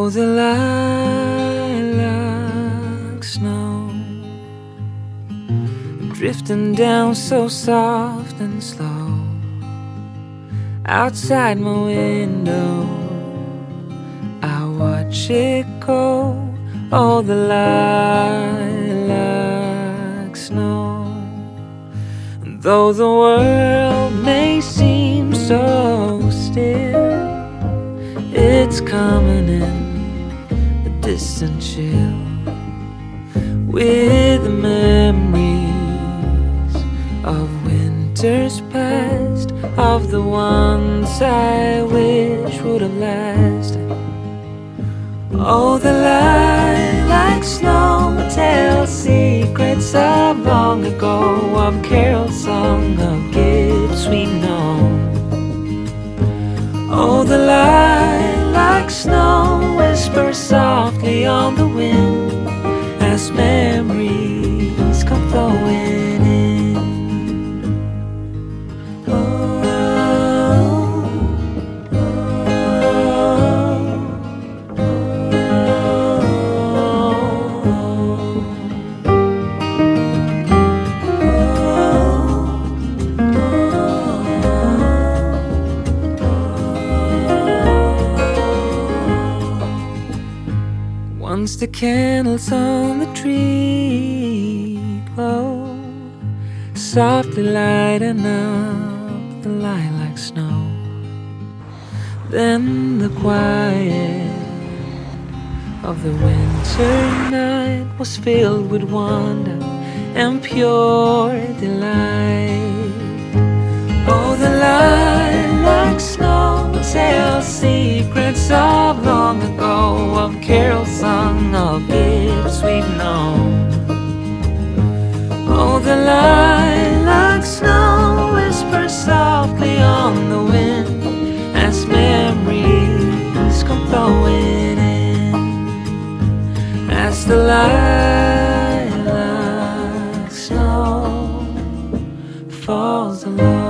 Oh, the lilac snow, drifting down so soft and slow. Outside my window, I watch it go. Oh, the lilac snow. And though the world may seem so still, it's coming in a distant chill, with the memories of winters past, of the ones I wish would have lasted. Oh, the lilac snow tells secrets of long ago, of carols sung, of gifts we've known. Oh, the lilac snow whispers softly on the wind as memories come flowing in. Once the candles on the tree glow, softly lighting up the lilac snow. Then the quiet of the winter night was filled with wonder and pure delight. Oh, the lilac snow tells secrets of long ago, of carols sung, of gifts we've known. Oh, the lilac snow whispers softly on the wind as memories come flowing in, as the lilac snow falls alone.